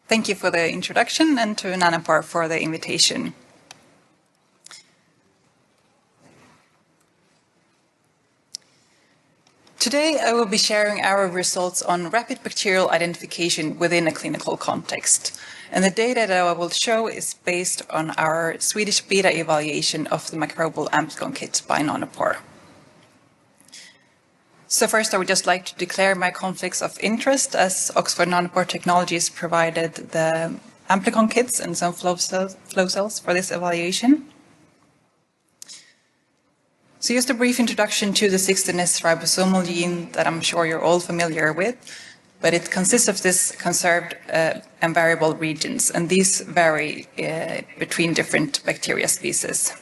Thank you for the introduction and to Nanopore for the invitation. Today I will be sharing our results on rapid bacterial identification within a clinical context. And the data that I will show is based on our Swedish beta evaluation of the microbial Amplicon kit by Nanopore. So first, I would just like to declare my conflicts of interest, as Oxford Nanopore Technologies provided the Amplicon kits and some flow cells for this evaluation. So just a brief introduction to the 16S ribosomal gene that I'm sure you're all familiar with, but it consists of this conserved and variable regions, and these vary between different bacteria species.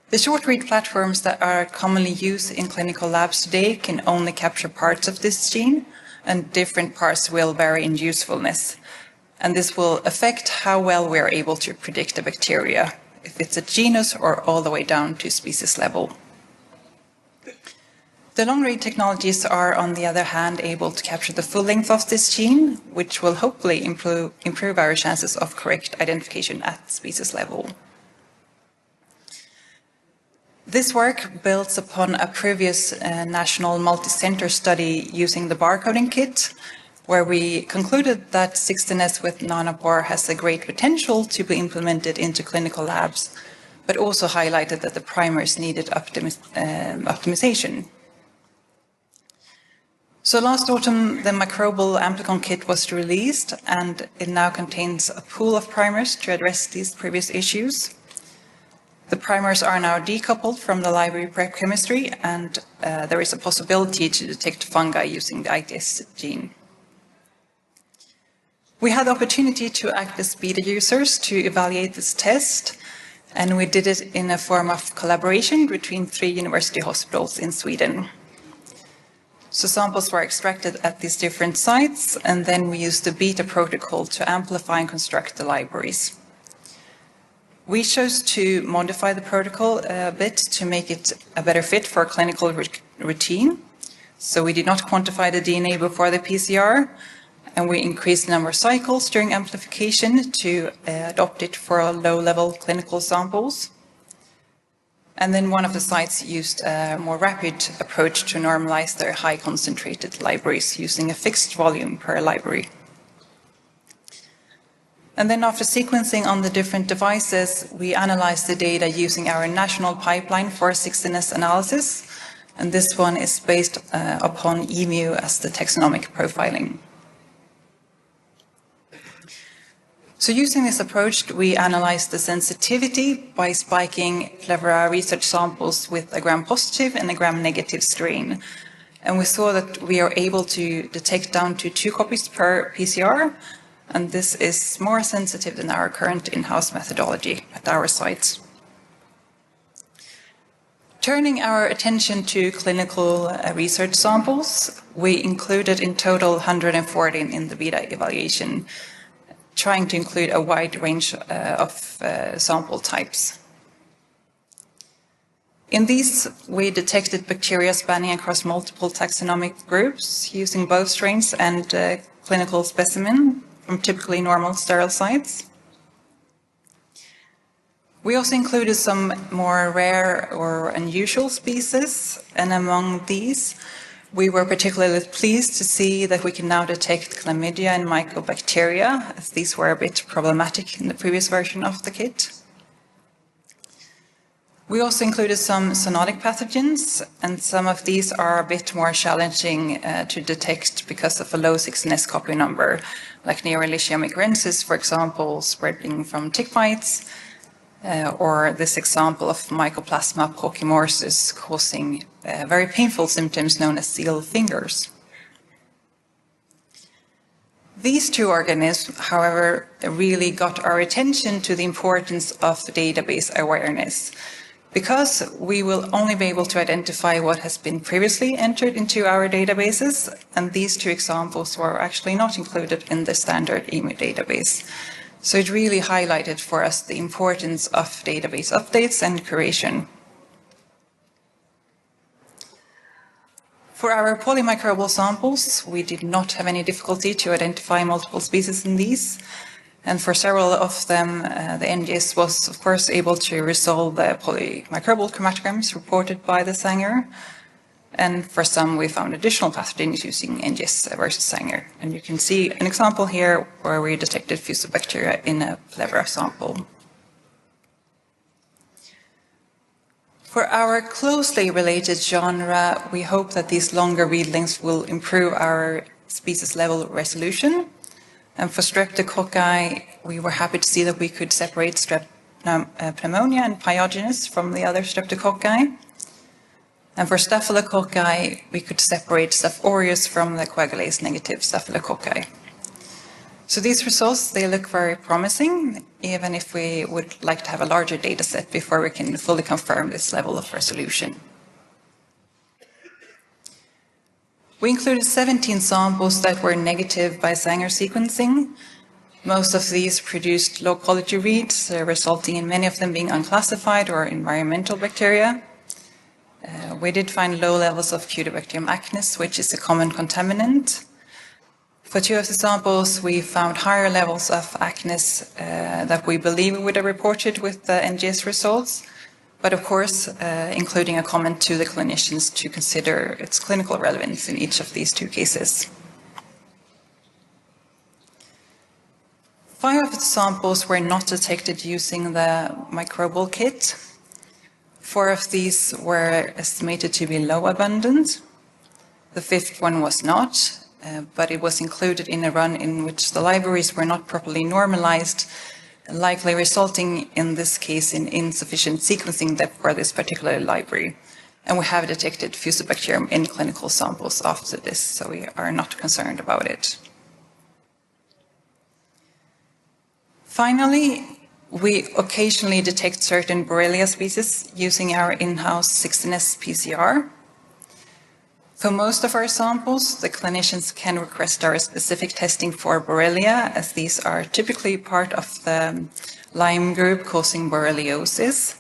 The short-read platforms that are commonly used in clinical labs today can only capture parts of this gene, and different parts will vary in usefulness. And this will affect how well we are able to predict a bacteria, if it's a genus or all the way down to species level. The long-read technologies are, on the other hand, able to capture the full length of this gene, which will hopefully improve our chances of correct identification at species level. This work builds upon a previous national multi-center study using the Barcoding kit, where we concluded that 16S with Nanopore has a great potential to be implemented into clinical labs, but also highlighted that the primers needed optimization. So last autumn, the microbial Amplicon kit was released, and it now contains a pool of primers to address these previous issues. The primers are now decoupled from the library prep chemistry, and there is a possibility to detect fungi using the ITS gene. We had the opportunity to act as beta users to evaluate this test, and we did it in a form of collaboration between 3 university hospitals in Sweden. So samples were extracted at these different sites, and then we used the beta protocol to amplify and construct the libraries. We chose to modify the protocol a bit to make it a better fit for a clinical routine. So we did not quantify the DNA before the PCR, and we increased the number of cycles during amplification to adopt it for low-level clinical samples. And then one of the sites used a more rapid approach to normalize their high-concentrated libraries using a fixed volume per library. And then after sequencing on the different devices, we analyzed the data using our national pipeline for 16S analysis. And this one is based upon EMU as the taxonomic profiling. So using this approach, we analyzed the sensitivity by spiking Flevera research samples with a gram-positive and a gram-negative strain. And we saw that we are able to detect down to 2 copies per PCR, and this is more sensitive than our current in-house methodology at our sites. Turning our attention to clinical research samples, we included in total 114 in the beta evaluation, trying to include a wide range of sample types. In these, we detected bacteria spanning across multiple taxonomic groups using both strains and clinical specimen from typically normal sterile sites. We also included some more rare or unusual species, and among these, we were particularly pleased to see that we can now detect chlamydia and mycobacteria, as these were a bit problematic in the previous version of the kit. We also included some zoonotic pathogens, and some of these are a bit more challenging to detect because of a low 16S copy number, like Neuralicia migrensis, for example, spreading from tick bites, or this example of Mycoplasma pocimorsus causing very painful symptoms known as seal fingers. These 2 organisms, however, really got our attention to the importance of database awareness, because we will only be able to identify what has been previously entered into our databases, and these 2 examples were actually not included in the standard EMU database. So it really highlighted for us the importance of database updates and curation. For our polymicrobial samples, we did not have any difficulty to identify multiple species in these. And for several of them, the NGS was, of course, able to resolve the polymicrobial chromatograms reported by the Sanger. And for some, we found additional pathogens using NGS versus Sanger. And you can see an example here where we detected fusobacteria in a plevra sample. For our closely related genre, we hope that these longer read lengths will improve our species-level resolution. And for streptococci, we were happy to see that we could separate strep pneumonia and pyogenes from the other streptococci. And for staphylococci, we could separate Staph aureus from the coagulase-negative staphylococci. So these results, they look very promising, even if we would like to have a larger data set before we can fully confirm this level of resolution. We included 17 samples that were negative by Sanger sequencing. Most of these produced low-quality reads, resulting in many of them being unclassified or environmental bacteria. We did find low levels of Cutibacterium acnes, which is a common contaminant. For 2 of the samples, we found higher levels of acnes that we believe we would have reported with the NGS results, but of course, including a comment to the clinicians to consider its clinical relevance in each of these 2 cases. 5 of the samples were not detected using the microbial kit. 4 of these were estimated to be low abundant. The 5th one was not, but it was included in a run in which the libraries were not properly normalized, likely resulting in this case in insufficient sequencing depth for this particular library. And we have detected fusobacterium in clinical samples after this, so we are not concerned about it. Finally, we occasionally detect certain Borrelia species using our in-house 16S PCR. For most of our samples, the clinicians can request our specific testing for Borrelia, as these are typically part of the Lyme group causing borreliosis.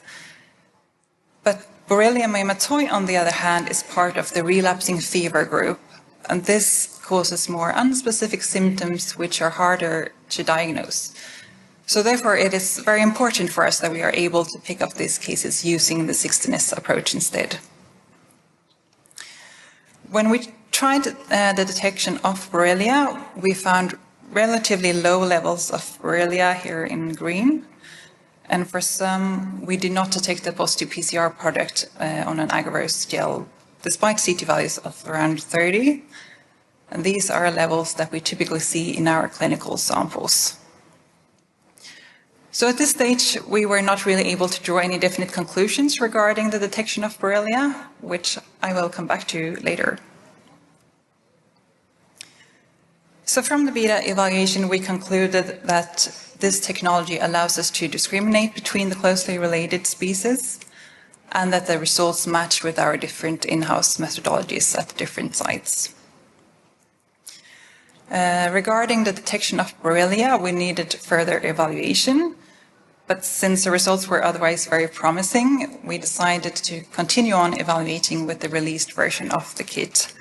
But Borrelia miyamotoi, on the other hand, is part of the relapsing fever group, and this causes more unspecific symptoms which are harder to diagnose. So therefore, it is very important for us that we are able to pick up these cases using the 16S approach instead. When we tried the detection of Borrelia, we found relatively low levels of Borrelia here in green. And for some, we did not detect a positive PCR product on an agarose gel, despite CT values of around 30. And these are levels that we typically see in our clinical samples. So at this stage, we were not really able to draw any definite conclusions regarding the detection of Borrelia, which I will come back to later. So from the beta evaluation, we concluded that this technology allows us to discriminate between the closely related species and that the results match with our different in-house methodologies at different sites. Regarding the detection of Borrelia, we needed further evaluation. But since the results were otherwise very promising, we decided to continue on evaluating with the released version of the kit,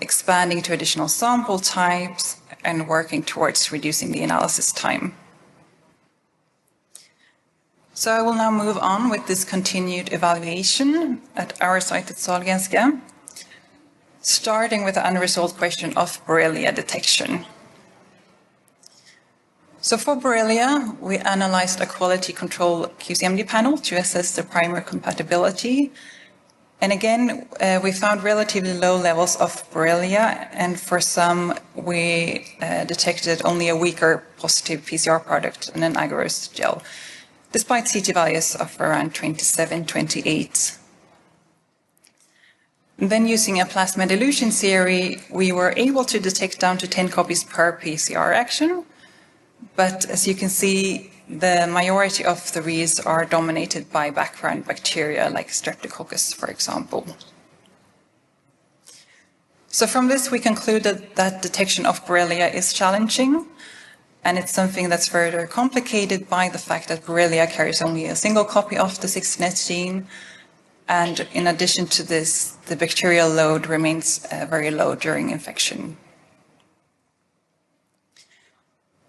expanding to additional sample types and working towards reducing the analysis time. So I will now move on with this continued evaluation at our site at Sahlgrenska, starting with the unresolved question of Borrelia detection. So for Borrelia, we analyzed a quality control QCMD panel to assess the primer compatibility. And again, we found relatively low levels of Borrelia, and for some, we detected only a weaker positive PCR product in an agarose gel, despite CT values of around 27, 28. And then using a plasma dilution theory, we were able to detect down to 10 copies per PCR action. But as you can see, the majority of the reads are dominated by background bacteria like Streptococcus, for example. So from this, we concluded that detection of Borrelia is challenging, and it's something that's further complicated by the fact that Borrelia carries only a single copy of the 16S gene, And in addition to this, the bacterial load remains very low during infection.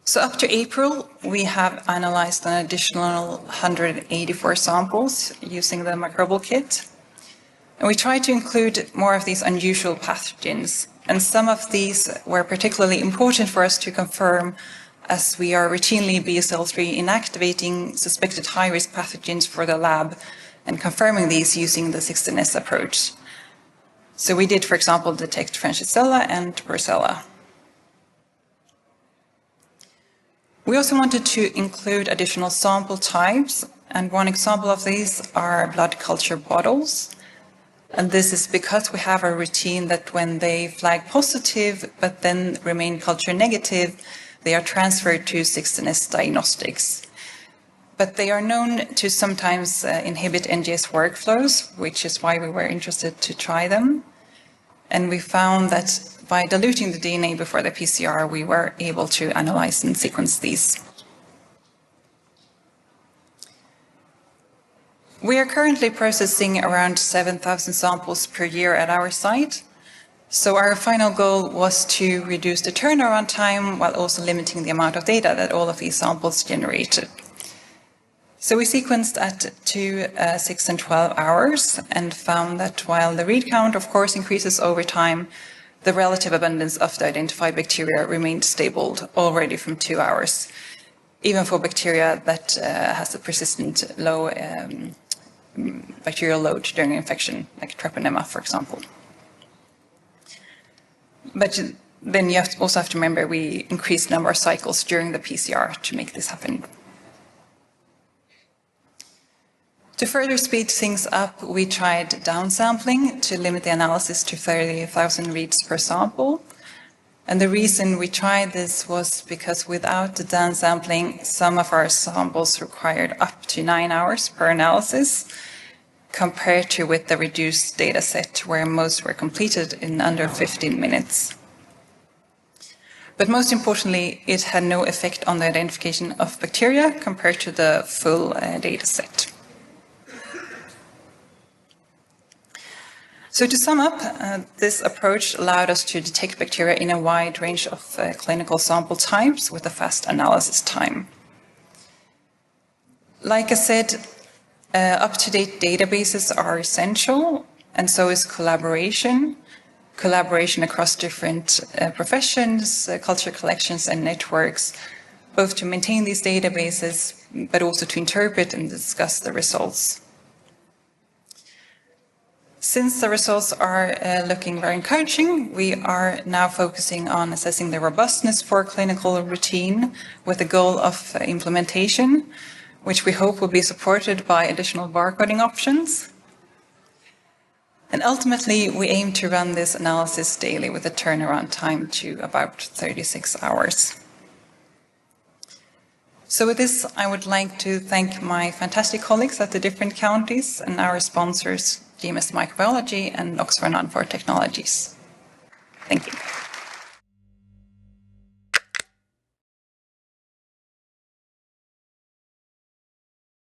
So up to April, we have analyzed an additional 184 samples using the microbial kit. And we tried to include more of these unusual pathogens. And some of these were particularly important for us to confirm, as we are routinely BSL-3 inactivating suspected high-risk pathogens for the lab and confirming these using the 16S approach. So we did, for example, detect Francisella and Brucella. We also wanted to include additional sample types, and one example of these are blood culture bottles. And this is because we have a routine that when they flag positive but then remain culture negative, they are transferred to 16S diagnostics. But they are known to sometimes inhibit NGS workflows, which is why we were interested to try them. And we found that by diluting the DNA before the PCR, we were able to analyze and sequence these. We are currently processing around 7,000 samples per year at our site. So our final goal was to reduce the turnaround time while also limiting the amount of data that all of these samples generated. So we sequenced at 2, 6, and 12 hours and found that while the read count, of course, increases over time, the relative abundance of the identified bacteria remained stable already from 2 hours, even for bacteria that has a persistent low bacterial load during infection, like Treponema, for example. But then you also have to remember we increased the number of cycles during the PCR to make this happen. To further speed things up, we tried downsampling to limit the analysis to 30,000 reads per sample. And the reason we tried this was because without the downsampling, some of our samples required up to 9 hours per analysis, compared to with the reduced data set, where most were completed in under 15 minutes. But most importantly, it had no effect on the identification of bacteria compared to the full data set. So to sum up, this approach allowed us to detect bacteria in a wide range of clinical sample types with a fast analysis time. Like I said, up-to-date databases are essential, and so is collaboration across different professions, culture collections, and networks, both to maintain these databases, but also to interpret and discuss the results. Since the results are looking very encouraging, we are now focusing on assessing the robustness for clinical routine with the goal of implementation, which we hope will be supported by additional barcoding options. And ultimately, we aim to run this analysis daily with a turnaround time to about 36 hours. So with this, I would like to thank my fantastic colleagues at the different counties and our sponsors, GMS Microbiology and Oxford Nanopore Technologies. Thank you.